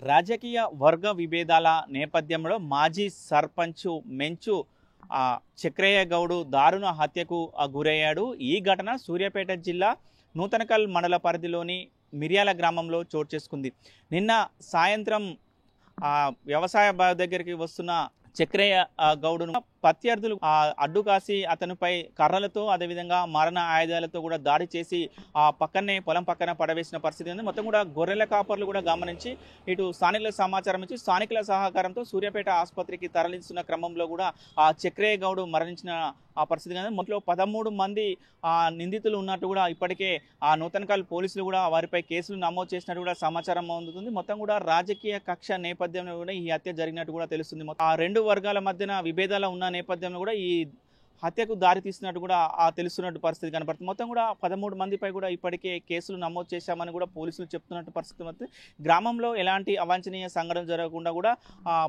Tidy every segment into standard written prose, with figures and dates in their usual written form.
రాజకీయ వర్గ విభేదాల నేపథ్యంలో మాజీ సర్పంచ్ మెంచు చక్రయ్య గౌడ్ దారుణ హత్యకు గురయ్యాడు. ఈ ఘటన సూర్యాపేట జిల్లా నూతనకల్ మండల పరిధిలోని మిర్యాల గ్రామంలో చోటు చేసుకుంది. నిన్న సాయంత్రం వ్యవసాయ బావి దగ్గరికి వస్తున్న చక్రయ్య గౌడును ప్రత్యర్థులు అడ్డు కాసి అతనిపై కర్రలతో అదేవిధంగా మరణ ఆయుధాలతో కూడా దాడి చేసి పక్కనే పొలం పక్కన పడవేసిన పరిస్థితి ఉంది. మొత్తం కూడా గొర్రెల కాపర్లు కూడా గమనించి ఇటు స్థానికుల సమాచారం ఇచ్చి స్థానికుల సహకారంతో సూర్యాపేట ఆసుపత్రికి తరలిస్తున్న క్రమంలో కూడా చక్రయ్య గౌడ్ మరణించిన పరిస్థితి కానీ మొదట్లో 13 మంది నిందితులు ఉన్నట్టు కూడా ఇప్పటికే నూతనకల్ పోలీసులు కూడా వారిపై కేసులు నమోదు చేసినట్టు కూడా సమాచారం అందుతుంది. మొత్తం కూడా రాజకీయ కక్ష నేపథ్యంలో కూడా ఈ హత్య జరిగినట్టు కూడా తెలుస్తుంది. ఆ రెండు వర్గాల మధ్యన విభేదాలు ఉన్న నేపథ్యంలో కూడా ఈ హత్యకు దారి తీసినట్టు కూడా తెలుస్తున్నట్టు పరిస్థితి కనపడుతుంది. మొత్తం కూడా 13 మందిపై కూడా ఇప్పటికే కేసులు నమోదు చేశామని కూడా పోలీసులు చెప్తున్నట్టు పరిస్థితి మధ్య గ్రామంలో ఎలాంటి అవాంఛనీయ సంఘటన జరగకుండా కూడా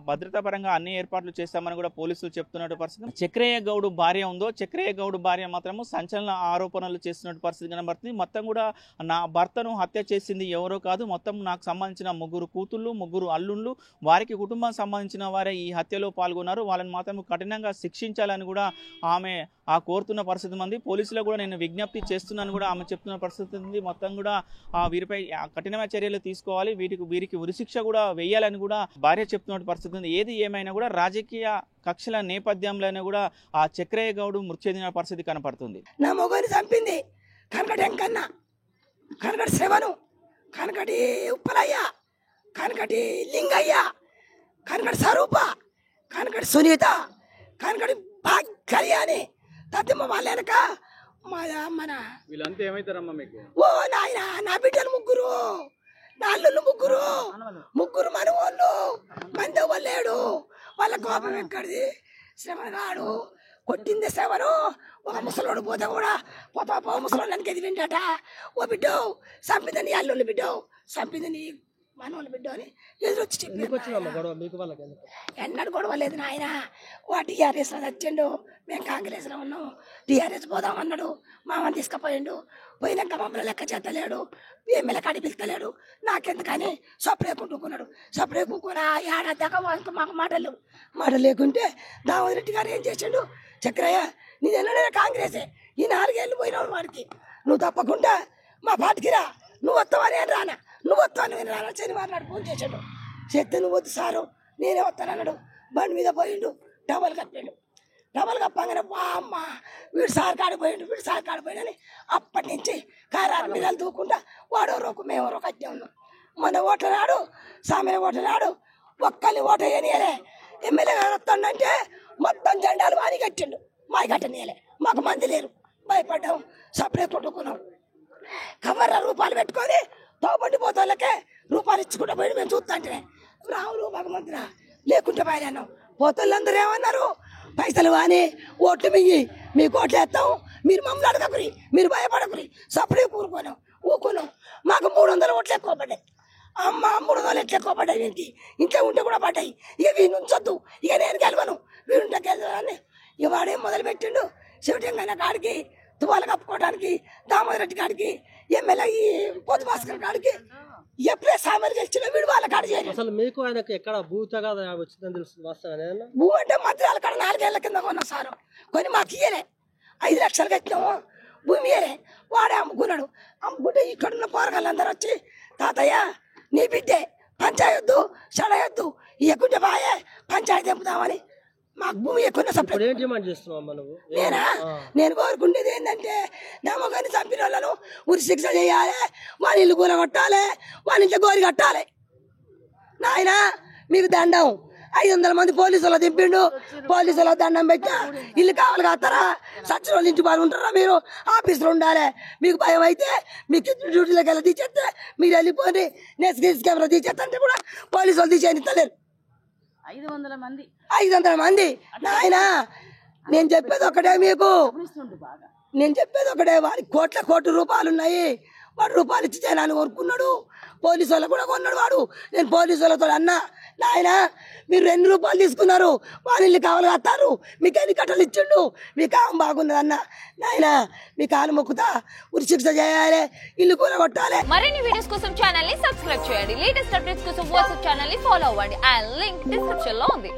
భద్రతా పరంగా అన్ని ఏర్పాట్లు చేస్తామని కూడా పోలీసులు చెప్తున్నట్టు పరిస్థితి. చక్రయ్య గౌడ్ భార్య ఉందో చక్రయ్య గౌడ్ భార్య మాత్రము సంచలన ఆరోపణలు చేస్తున్నట్టు పరిస్థితి కనబడుతుంది. మొత్తం కూడా నా భర్తను హత్య చేసింది ఎవరో కాదు, మొత్తం నాకు సంబంధించిన 3 కూతుళ్ళు 3 అల్లుళ్ళు వారికి కుటుంబం సంబంధించిన వారే ఈ హత్యలో పాల్గొన్నారు, వాళ్ళని మాత్రం కఠినంగా శిక్షించాలని కూడా ఆమె కోరుతున్న పరిస్థితి ఉంది. పోలీసులు కూడా నేను విజ్ఞప్తి చేస్తున్నాను కూడా ఆమె చెప్తున్న పరిస్థితి ఉంది. మొత్తం కూడా వీరిపై కఠినమైన చర్యలు తీసుకోవాలి, వీరికి ఉరిశిక్ష కూడా వేయాలని కూడా భార్య చెప్తున్న పరిస్థితి ఉంది. ఏది ఏమైనా కూడా రాజకీయ కక్షల నేపథ్యంలోనే కూడా చక్రయ్య గౌడ్ మృతి చెందిన పరిస్థితి కనపడుతుంది. నా మొగని చంపింది కనకటి ఎంకన్న, కనకటి శివను, కనకటి ఉప్పలయ్య, కనకటి లింగయ్య, కనకటి స్వరూప, కనకటి సునీత, కనకటి కళ్యాణి తత్తిమ్మ వాళ్ళక మన వీళ్ళంతా ఏమైతారమ్మా మీకు? ఓ నాయన నా బిడ్డలు 3, నా అల్లుళ్ళు 3 మనవాళ్ళు మంది వాళ్ళేడు. వాళ్ళ కోపం ఎక్కడిది? శ్రవణగాడు కొట్టింది శ్రవణు. ఒక ముసలోడు పోతే కూడా పోతా ముసలోళ్ళకి ఎది వింటట. ఓ బిడ్డో చంపిందని అల్లుళ్ళు బిడ్డో చంపింది నీ మనవాళ్ళు బిడ్డో అని ఎదురొచ్చి ఎన్నడు గొడవ లేదు నాయన. ఓ టీఆర్ఎస్లో చచ్చిండు, మేము కాంగ్రెస్లో ఉన్నాం, టీఆర్ఎస్ పోదామన్నాడు, మామని తీసుకుపోయిండు. పోయినాక మమ్మల్ని లెక్క చేస్తలేడు, ఎమ్మెల్యే కాడి పిలుస్తలేడు. నాకెందుకని సపరే కుట్టుకున్నాడు. సపరే కుక్కురా ఏడాదాకా మాకు మాటలు లేకుంటే దామోదర్ రెడ్డి గారు ఏం చేసిండు? చక్రయ్య నీదెన్నడైనా కాంగ్రెసే, ఈ 4 ఏళ్ళు పోయినాడు వాడికి, నువ్వు తప్పకుండా మా పార్టీకి రా, నువ్వు వస్తావని నేను రానా, నువ్వు వస్తాను నేను రానా శనివారం నాడు ఫోన్ చేసాడు. చెప్తే నువ్వు వద్దు సారు నేనే వస్తానన్నాడు. బండి మీద పోయిండు, డబల్ కప్పాడు. డబల్ కప్పగానే అమ్మ వీడు సార్ కాడిపోయాడు అని అప్పటి నుంచి కారాల మీద దూకుండా వాడో రోకు మేము రోకు అట్టే ఉన్నాం. మన ఓటనాడు సామెల ఓటనాడు ఒక్కరిని ఓట వేయనియలే. ఎమ్మెల్యే గారు వస్తాడంటే మొత్తం జెండాలు వారి కట్టిండు, మావి కట్టనియలే. మాకు మంది లేరు, భయపడ్డాం, సపరేట్ కొట్టుకున్నాం. కవర్ర రూపాయలు పెట్టుకొని తోపండి పోతాళ్ళకే రూపాయలు ఇచ్చుకుంటా పోయి మేము చూస్తుంటే రావులు భగవంతురా లేకుంటే బయలున్నాం. పోతోళ్ళందరూ ఏమన్నారు? పైసలు వాని ఓట్లు మియ్యి, మీకు ఓట్లు వేస్తాం, మీరు మమ్మల్ని అడగకురి, మీరు భయపడకురి, సపరే ఊకున్నాం. మాకు 300 ఓట్లు ఎక్కువ పడ్డాయి. అమ్మ 300 ఎట్లు ఎక్కువ పడ్డాయి. ఏంటి ఇంట్లో ఉంటే కూడా పడ్డాయి. ఇక వీళ్ళు ఉంచొద్దు, ఇక నేను గెలవను, వీడుంటే గెలవని ఇక వాడేం మొదలుపెట్టిండు. శివటంగన్న కాడికి తువాలు కప్పుకోవడానికి, దామోదర్ రెడ్డి కాడికి, ఎమ్మెల్యే పొద్దు భాస్కర్ కాడికి, ఎప్పుడే సామెలు గెలిచిన వీడు వాళ్ళ కాడ చేయాలి. అసలు మీకు ఆయనకి ఎక్కడ భూ తగాదా వచ్చిందని తెలుస్తుంది? భూ అంటే మంత్రాల కాడ 4 ఏళ్ల కింద కొన్నా సారు కొని మాకు ఇయ్యలే. 5 లక్షలు కట్టినాము, భూమి ఇయ్యలే. వాడే అమ్ముకున్నాడు. అమ్ముకుంటే ఇక్కడున్న పోరగాళ్ళందరూ వచ్చి తాతయ్య నీ బిడ్డే పంచాయొద్దు చెడయొద్దు, ఇవ్వకుంటే బాయే పంచాయతీ తెంపుతామని మాకు భూమి ఎక్కువ సపరేట్. నేనా నేను కోరుకునేది ఏంటంటే నా మొగాన్ని చంపిన వాళ్ళను ఉరి శిక్ష చేయాలి, వాళ్ళ ఇల్లు కూల కొట్టాలి, వాళ్ళ ఇంట్లో గోరి కట్టాలి. నాయన మీకు దండం. 500 మంది పోలీసులు దింపిండు, పోలీసులు దండం పెట్టా. ఇల్లు కావాలి కాస్తారా? సచిన వాళ్ళు ఇంటి బాగా ఉంటారా? మీరు ఆఫీసులో ఉండాలి. మీకు భయం అయితే మీకు డ్యూటీలోకి వెళ్ళి తీసేస్తే మీరు వెళ్ళిపోయి నెక్స్ట్ కెమెరా తీసేస్తే కూడా పోలీసు వాళ్ళు తీసేయనిస్తలేరు. 500 మంది నాయన. నేను చెప్పేది ఒకటే మీకు, వారికి కోట్ల రూపాయలు ఉన్నాయి. వాడు రూపాయలు ఇచ్చి జనాన్ని కొనుక్కున్నాడు. పోలీసు వాళ్ళు కూడా కొన్నాడు వాడు. నేను పోలీసు వాళ్ళతో అన్నా, నాయన మీరు 2 రూపాయలు తీసుకున్నారు, వాళ్ళు ఇల్లు కావాలి కత్తారు, మీకు ఎన్ని కట్టలు ఇచ్చిండు, మీ కాలం బాగున్నది అన్న. నాయన మీ కాలు మొక్కుతా, ఉరిశిక్ష చేయాలి, ఇల్లు కూల కొట్టాలి. మరిన్ని వీడియోస్ కోసం ఛానల్ ని సబ్స్క్రైబ్ చేయండి. లేటెస్ట్ అప్డేట్స్ కోసం వాట్సాప్ ఛానల్ ని ఫాలో అవ్వండి. ఆ లింక్ డిస్క్రిప్షన్ లో ఉంది.